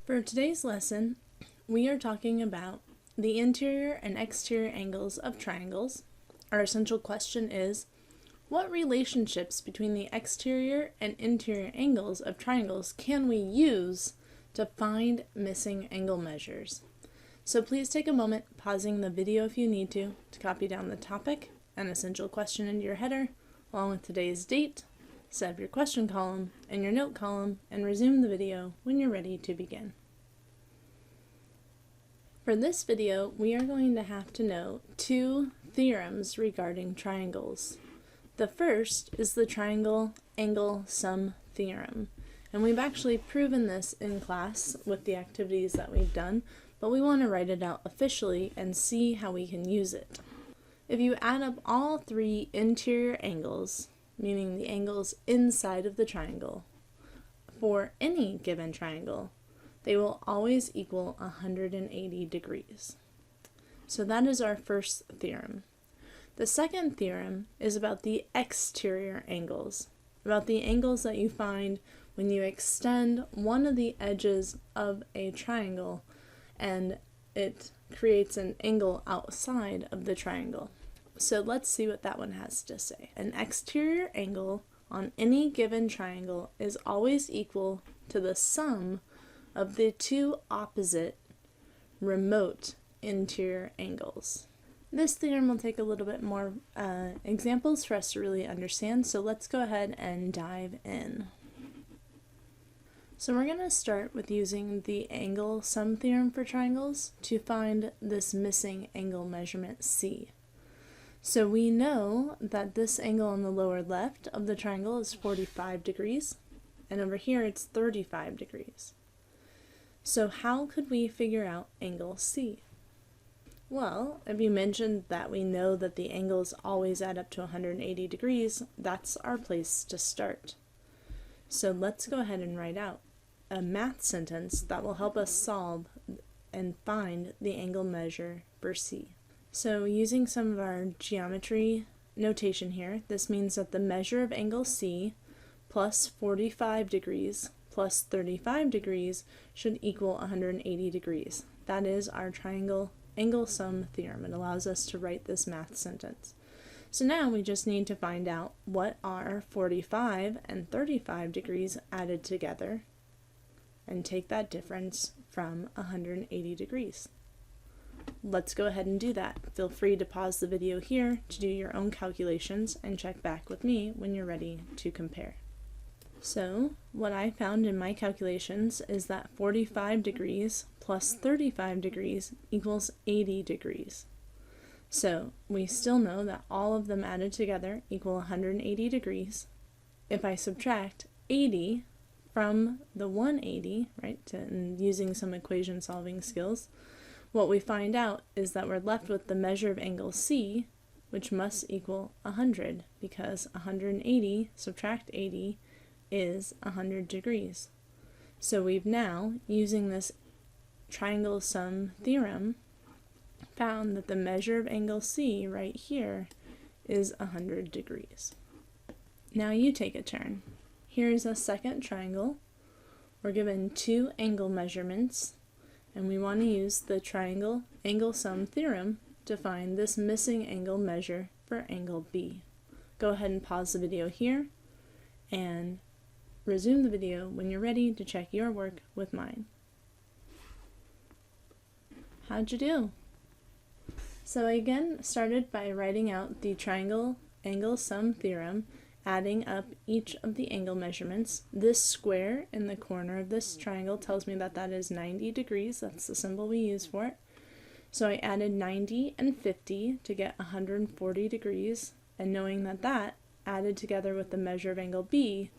For today's lesson, we are talking about the interior and exterior angles of triangles. Our essential question is, what relationships between the exterior and interior angles of triangles can we use to find missing angle measures? So please take a moment, pausing the video if you need to copy down the topic and essential question into your header, along with today's date, set up your question column and your note column, and resume the video when you're ready to begin. For this video, we are going to have to know two theorems regarding triangles. The first is the triangle angle sum theorem, and we've actually proven this in class with the activities that we've done, but we want to write it out officially and see how we can use it. If you add up all three interior angles, meaning the angles inside of the triangle, for any given triangle, they will always equal 180 degrees. So that is our first theorem. The second theorem is about the exterior angles, about the angles that you find when you extend one of the edges of a triangle and it creates an angle outside of the triangle. So let's see what that one has to say. An exterior angle on any given triangle is always equal to the sum of the two opposite remote interior angles. This theorem will take a little bit more examples for us to really understand, so let's go ahead and dive in. So we're going to start with using the angle sum theorem for triangles to find this missing angle measurement C. So we know that this angle on the lower left of the triangle is 45 degrees, and over here it's 35 degrees. So how could we figure out angle C? Well, if you mentioned that we know that the angles always add up to 180 degrees, that's our place to start. So let's go ahead and write out a math sentence that will help us solve and find the angle measure for C. So using some of our geometry notation here, this means that the measure of angle C plus 45 degrees plus 35 degrees should equal 180 degrees. That is our triangle angle sum theorem. It allows us to write this math sentence. So now we just need to find out what are 45 and 35 degrees added together and take that difference from 180 degrees. Let's go ahead and do that. Feel free to pause the video here to do your own calculations and check back with me when you're ready to compare. So what I found in my calculations is that 45 degrees plus 35 degrees equals 80 degrees. So we still know that all of them added together equal 180 degrees. If I subtract 80 from the 180, right, and using some equation solving skills, what we find out is that we're left with the measure of angle C, which must equal 100, because 180 subtract 80 is 100 degrees. So we've now, using this triangle sum theorem, found that the measure of angle C right here is 100 degrees. Now you take a turn. Here's a second triangle. We're given two angle measurements, and we want to use the triangle angle sum theorem to find this missing angle measure for angle B. Go ahead and pause the video here and resume the video when you're ready to check your work with mine. How'd you do? So I again started by writing out the triangle angle sum theorem, adding up each of the angle measurements. This square in the corner of this triangle tells me that that is 90 degrees. That's the symbol we use for it. So I added 90 and 50 to get 140 degrees, and knowing that that, added together with the measure of angle B,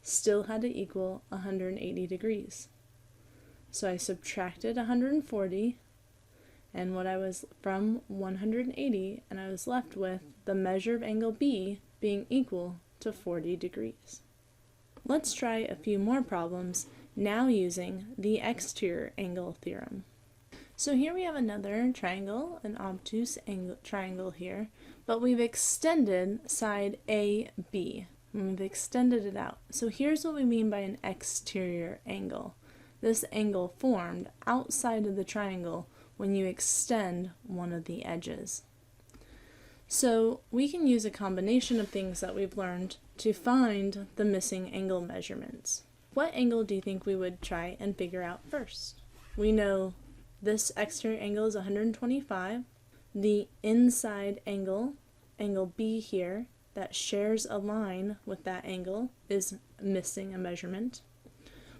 still had to equal 180 degrees. So I subtracted 140 and what I was from 180, and I was left with the measure of angle B being equal to 40 degrees. Let's try a few more problems now using the exterior angle theorem. So here we have another triangle, an obtuse triangle here, but we've extended side AB. And we've extended it out. So here's what we mean by an exterior angle. this angle formed outside of the triangle when you extend one of the edges. So we can use a combination of things that we've learned to find the missing angle measurements. What angle do you think we would try and figure out first? We know this exterior angle is 125. The inside angle, angle B here, that shares a line with that angle is missing a measurement.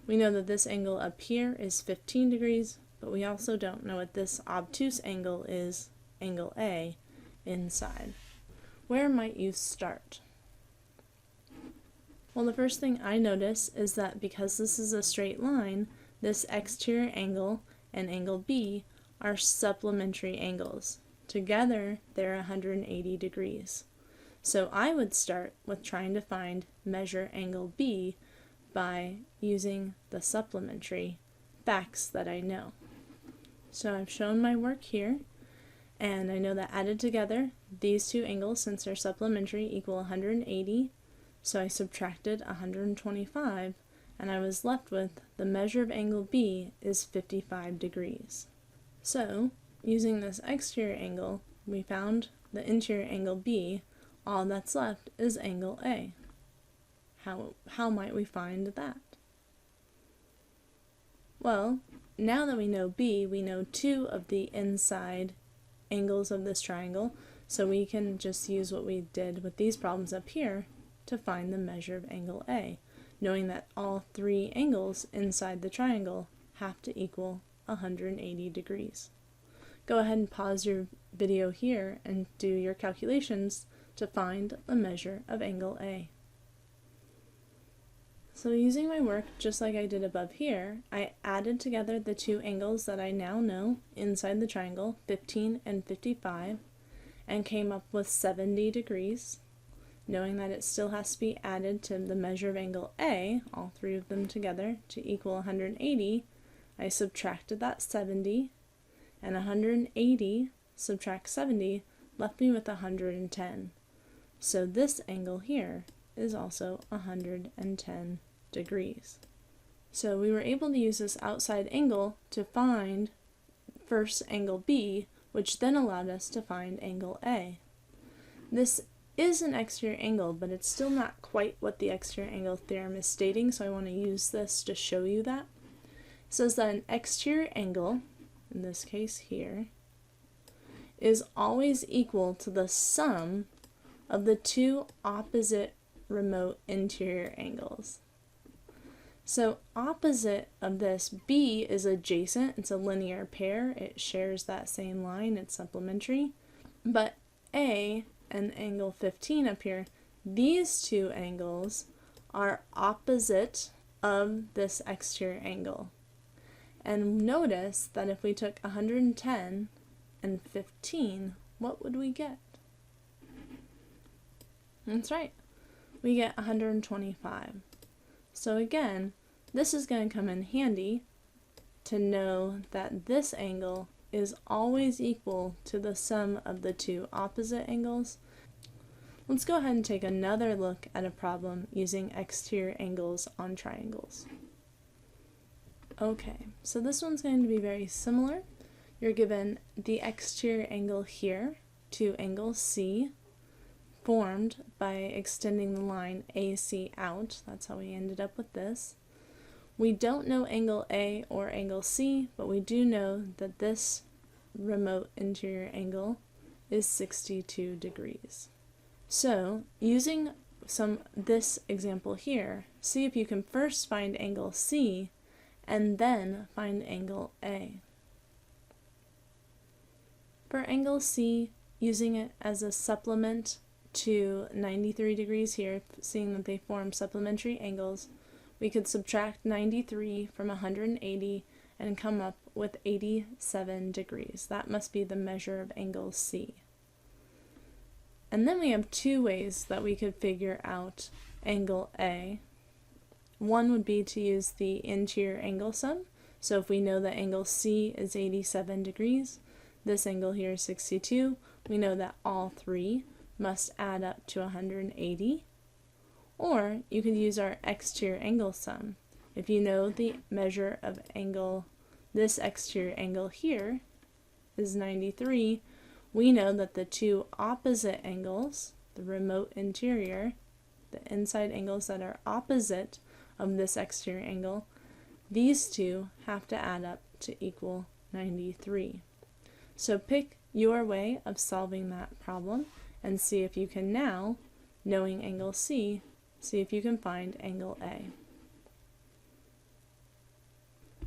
We know that this angle up here is 15 degrees, but we also don't know what this obtuse angle is, angle A, inside. Where might you start? Well, the first thing I notice is that because this is a straight line, this exterior angle and angle B are supplementary angles. Together, they're 180 degrees. So I would start with trying to measure angle B by using the supplementary facts that I know. So I've shown my work here, and I know that added together, these two angles, since they're supplementary, equal 180. So I subtracted 125, and I was left with the measure of angle B is 55 degrees. So, using this exterior angle, we found the interior angle B. All that's left is angle A. How might we find that? Well, now that we know B, we know two of the inside angles of this triangle, so we can just use what we did with these problems up here to find the measure of angle A, knowing that all three angles inside the triangle have to equal 180 degrees. Go ahead and pause your video here and do your calculations to find the measure of angle A. So using my work just like I did above here, I added together the two angles that I now know inside the triangle, 15 and 55, and came up with 70 degrees. Knowing that it still has to be added to the measure of angle A, all three of them together, to equal 180, I subtracted that 70, and 180 subtract 70 left me with 110. So this angle here is also 110 degrees. So we were able to use this outside angle to find first angle B, which then allowed us to find angle A. This is an exterior angle, but it's still not quite what the exterior angle theorem is stating, so I want to use this to show you that. It says that an exterior angle, in this case here, is always equal to the sum of the two opposite remote interior angles. So opposite of this, B is adjacent, it's a linear pair, it shares that same line, it's supplementary, but A and angle 15 up here, these two angles are opposite of this exterior angle. And notice that if we took 110 and 15, what would we get? That's right, we get 125. So again, this is going to come in handy to know that this angle is always equal to the sum of the two opposite angles. Let's go ahead and take another look at a problem using exterior angles on triangles. Okay, so this one's going to be very similar. You're given the exterior angle here to angle C, formed by extending the line AC out. That's how we ended up with this. We don't know angle A or angle C, but we do know that this remote interior angle is 62 degrees. So, using this example here, see if you can first find angle C and then find angle A. For angle C, using it as a supplement to 93 degrees here, seeing that they form supplementary angles, we could subtract 93 from 180 and come up with 87 degrees. That must be the measure of angle C. And then we have two ways that we could figure out angle A. One would be to use the interior angle sum. So if we know that angle C is 87 degrees, this angle here is 62, we know that all three must add up to 180. Or you could use our exterior angle sum. if you know the measure of angle, this exterior angle here is 93, we know that the two opposite angles, the remote interior, the inside angles that are opposite of this exterior angle, these two have to add up to equal 93. So pick your way of solving that problem and see if you can now, knowing angle C, see if you can find angle A.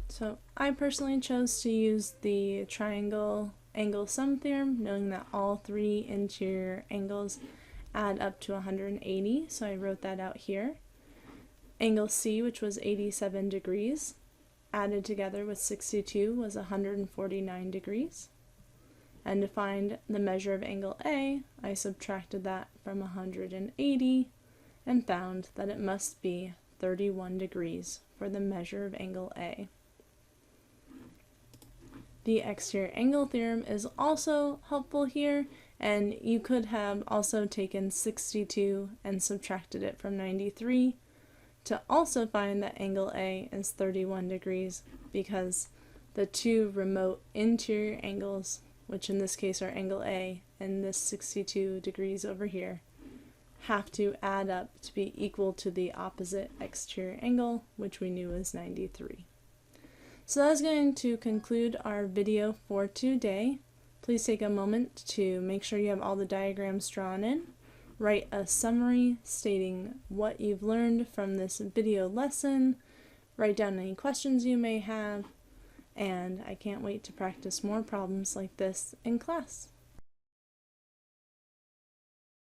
So I personally chose to use the triangle angle sum theorem, knowing that all three interior angles add up to 180, so I wrote that out here. Angle C, which was 87 degrees, added together with 62 was 149 degrees. And to find the measure of angle A, I subtracted that from 180 and found that it must be 31 degrees for the measure of angle A. The exterior angle theorem is also helpful here, and you could have also taken 62 and subtracted it from 93 to also find that angle A is 31 degrees, because the two remote interior angles, which in this case are angle A and this 62 degrees over here, have to add up to be equal to the opposite exterior angle, which we knew was 93. So that's going to conclude our video for today. Please take a moment to make sure you have all the diagrams drawn in. Write a summary stating what you've learned from this video lesson. Write down any questions you may have. And I can't wait to practice more problems like this in class.